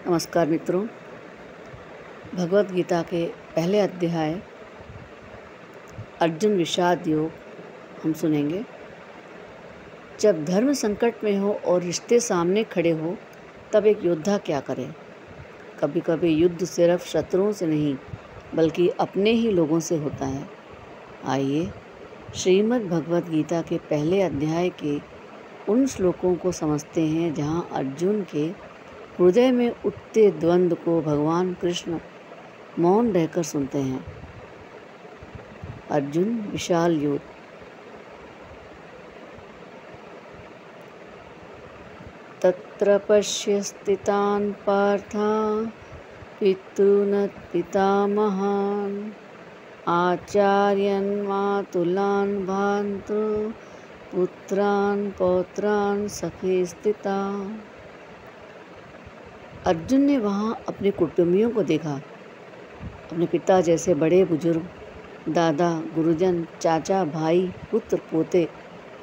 नमस्कार मित्रों, भगवत गीता के पहले अध्याय अर्जुन विषाद योग हम सुनेंगे। जब धर्म संकट में हो और रिश्ते सामने खड़े हो तब एक योद्धा क्या करे। कभी कभी युद्ध सिर्फ शत्रुओं से नहीं बल्कि अपने ही लोगों से होता है। आइए श्रीमद् भगवत गीता के पहले अध्याय के उन श्लोकों को समझते हैं जहाँ अर्जुन के हृदय में उठते द्वंद्व को भगवान कृष्ण मौन रहकर सुनते हैं। अर्जुन विशाल युद्ध। तत्र पश्य स्थितान् पार्थान् पितॄन् पितामहान् आचार्यान् मातुलान् भ्रातॄन् पुत्रान् पौत्रान् सखे स्थितान्। अर्जुन ने वहाँ अपने कुटुंबियों को देखा। अपने पिता जैसे बड़े बुजुर्ग, दादा, गुरुजन, चाचा, भाई, पुत्र, पोते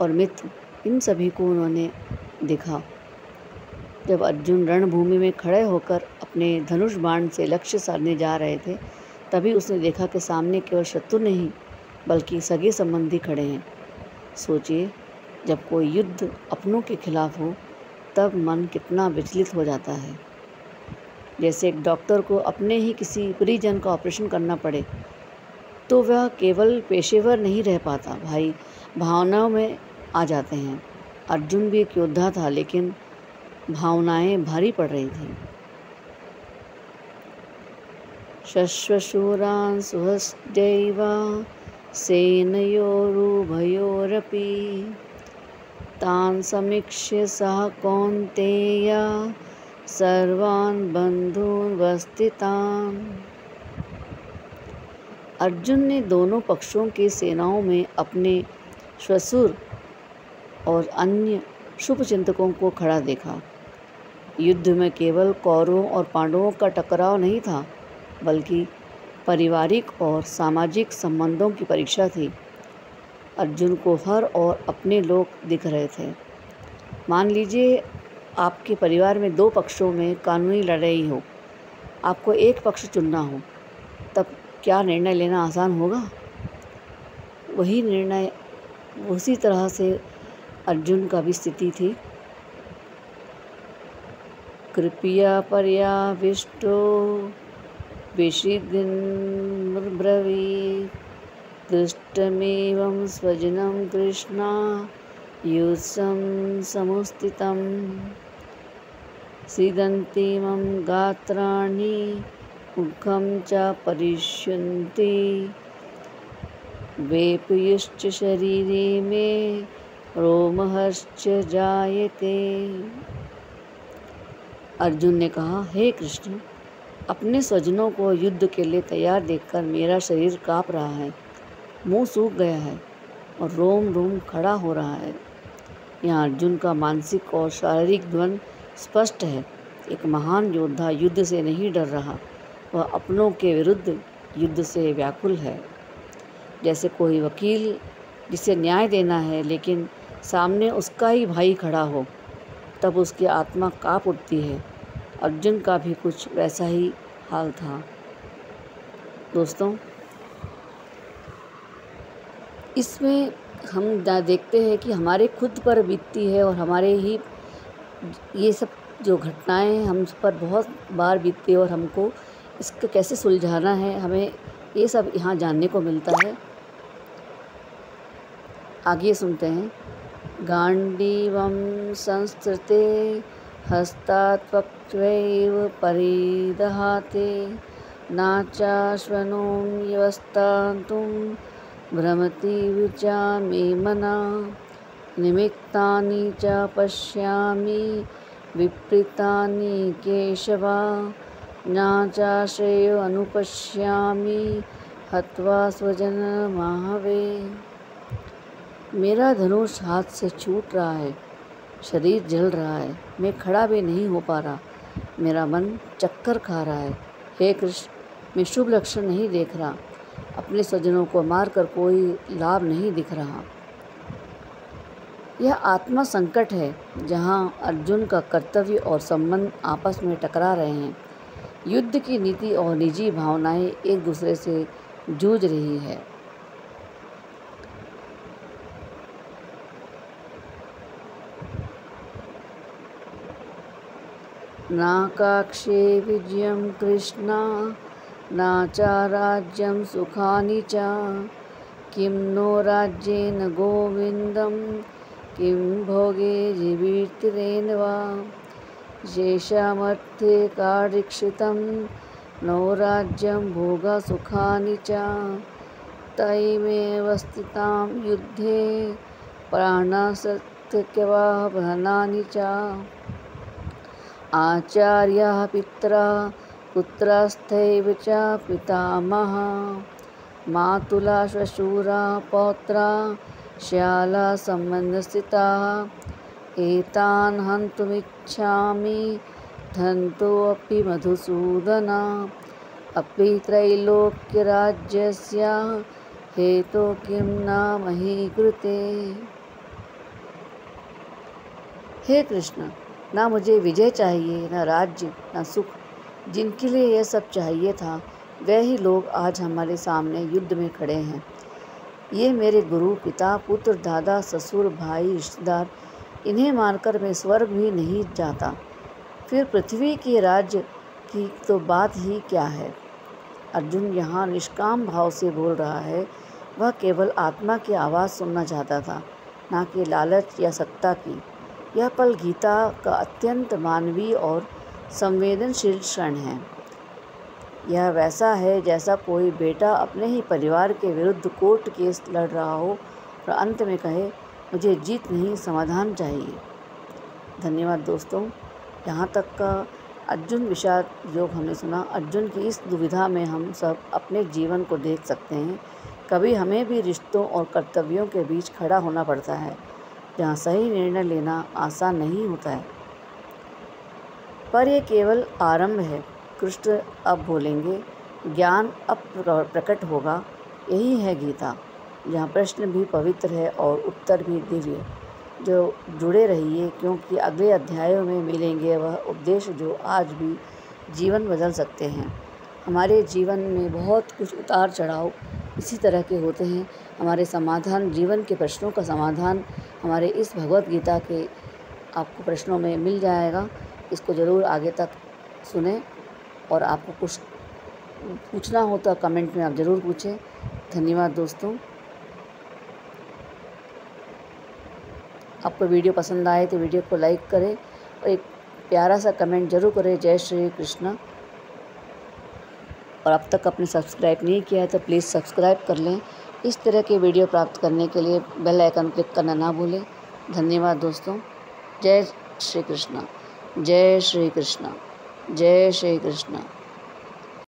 और मित्र, इन सभी को उन्होंने देखा। जब अर्जुन रणभूमि में खड़े होकर अपने धनुष बाण से लक्ष्य साधने जा रहे थे तभी उसने देखा कि सामने केवल शत्रु नहीं बल्कि सगे संबंधी खड़े हैं। सोचिए, जब कोई युद्ध अपनों के खिलाफ हो तब मन कितना विचलित हो जाता है। जैसे एक डॉक्टर को अपने ही किसी परिजन का ऑपरेशन करना पड़े तो वह केवल पेशेवर नहीं रह पाता, भावनाओं में आ जाते हैं। अर्जुन भी एक योद्धा था लेकिन भावनाएं भारी पड़ रही थी। शश्वशूरान् सुहृदैवा सेनयोरुभयोरपि तान् समीक्ष्य सः कौन्तेय सर्वान् बन्धून् वस्थितान्। अर्जुन ने दोनों पक्षों की सेनाओं में अपने श्वशुर और अन्य शुभ चिंतकों को खड़ा देखा। युद्ध में केवल कौरवों और पांडवों का टकराव नहीं था बल्कि पारिवारिक और सामाजिक संबंधों की परीक्षा थी। अर्जुन को हर ओर अपने लोग दिख रहे थे। मान लीजिए आपके परिवार में दो पक्षों में कानूनी लड़ाई हो, आपको एक पक्ष चुनना हो, तब क्या निर्णय लेना आसान होगा? वही निर्णय उसी तरह से अर्जुन का भी स्थिति थी। कृपया पर्याविष्टो विषिद्धिं ब्रवीत् दृष्टमेवं स्वजनं कृष्णा युत्सं समुस्थितं सीदन्तीमं गात्राणि मुखं च परिष्यन्ति वेपयुश्च शरीरे मे रोमहश्च जायते। अर्जुन ने कहा, हे कृष्ण, अपने स्वजनों को युद्ध के लिए तैयार देखकर मेरा शरीर काँप रहा है, मुंह सूख गया है और रोम रोम खड़ा हो रहा है। यहाँ अर्जुन का मानसिक और शारीरिक द्वंद्व स्पष्ट है। एक महान योद्धा युद्ध से नहीं डर रहा, वह अपनों के विरुद्ध युद्ध से व्याकुल है। जैसे कोई वकील जिसे न्याय देना है लेकिन सामने उसका ही भाई खड़ा हो, तब उसकी आत्मा काँप उठती है। अर्जुन का भी कुछ वैसा ही हाल था। दोस्तों, इसमें हम देखते हैं कि हमारे खुद पर बीतती है और हमारे ही ये सब जो घटनाएं हम पर बहुत बार बीतती है और हमको इसको कैसे सुलझाना है, हमें ये सब यहाँ जानने को मिलता है। आगे सुनते हैं। गांडीवं संस्कृते हस्तात् वक्त्रैव परिदहाते नाचाश्वनो व्यवस्थातुं भ्रमति विचामे मना निमित्तानि च पश्यामि विपरीतानि केशवा न चाश्रयो अनुपश्यामि हत्वा स्वजनमाहवे। मेरा धनुष हाथ से छूट रहा है, शरीर जल रहा है, मैं खड़ा भी नहीं हो पा रहा, मेरा मन चक्कर खा रहा है। हे कृष्ण, मैं शुभ लक्षण नहीं देख रहा, अपने स्वजनों को मारकर कोई लाभ नहीं दिख रहा। यह आत्मा संकट है जहाँ अर्जुन का कर्तव्य और संबंध आपस में टकरा रहे हैं। युद्ध की नीति और निजी भावनाएं एक दूसरे से जूझ रही है। नाकाक्षे विजयं कृष्णा ना च राज्यं सुखानि च किं नो राज्येन गोविन्दं किं भोगे जीवितरेण वा येषामर्थे कारीक्षितं नो राज्यं भोगसुखानि च तैमेव स्थितां युद्धे प्राणास्तत्यवाहनानि च आचार्याः पितरः पुत्रस्थैव च पितामहा मातुला श्वशुरा पौत्रा श्याला सम्बन्धस्थिताः एतान् हन्तुमिच्छामि हन्तोऽपि मधुसूदन अपि त्रैलोक्यराज्यस्य हेतु किं न मही कृते। हे कृष्ण, ना मुझे विजय चाहिए, न राज्य, न सुख। जिनके लिए यह सब चाहिए था वे ही लोग आज हमारे सामने युद्ध में खड़े हैं। ये मेरे गुरु, पिता, पुत्र, दादा, ससुर, भाई, रिश्तेदार, इन्हें मारकर मैं स्वर्ग भी नहीं जाता। फिर पृथ्वी के राज्य की तो बात ही क्या है। अर्जुन यहाँ निष्काम भाव से बोल रहा है। वह केवल आत्मा की आवाज़ सुनना चाहता था, ना कि लालच या सत्ता की। यह पल गीता का अत्यंत मानवीय और संवेदनशील क्षण है। यह वैसा है जैसा कोई बेटा अपने ही परिवार के विरुद्ध कोर्ट केस लड़ रहा हो और अंत में कहे, मुझे जीत नहीं, समाधान चाहिए। धन्यवाद दोस्तों। यहाँ तक का अर्जुन विषाद योग हमने सुना। अर्जुन की इस दुविधा में हम सब अपने जीवन को देख सकते हैं। कभी हमें भी रिश्तों और कर्तव्यों के बीच खड़ा होना पड़ता है, जहाँ सही निर्णय लेना आसान नहीं होता है। पर यह केवल आरंभ है। कृष्ण अब बोलेंगे, ज्ञान अब प्रकट होगा। यही है गीता, जहाँ प्रश्न भी पवित्र है और उत्तर भी दिव्य। जो जुड़े रहिए, क्योंकि अगले अध्यायों में मिलेंगे वह उपदेश जो आज भी जीवन बदल सकते हैं। हमारे जीवन में बहुत कुछ उतार चढ़ाव इसी तरह के होते हैं। हमारे समाधान, जीवन के प्रश्नों का समाधान हमारे इस भगवत गीता के आपको प्रश्नों में मिल जाएगा। इसको ज़रूर आगे तक सुने और आपको कुछ पूछना हो तो कमेंट में आप ज़रूर पूछें। धन्यवाद दोस्तों। आपको वीडियो पसंद आए तो वीडियो को लाइक करें और एक प्यारा सा कमेंट ज़रूर करें, जय श्री कृष्ण। और अब तक आपने सब्सक्राइब नहीं किया है तो प्लीज़ सब्सक्राइब कर लें। इस तरह के वीडियो प्राप्त करने के लिए बेल आइकन क्लिक करना ना भूलें। धन्यवाद दोस्तों। जय श्री कृष्ण, जय श्री कृष्ण, जय श्री कृष्ण।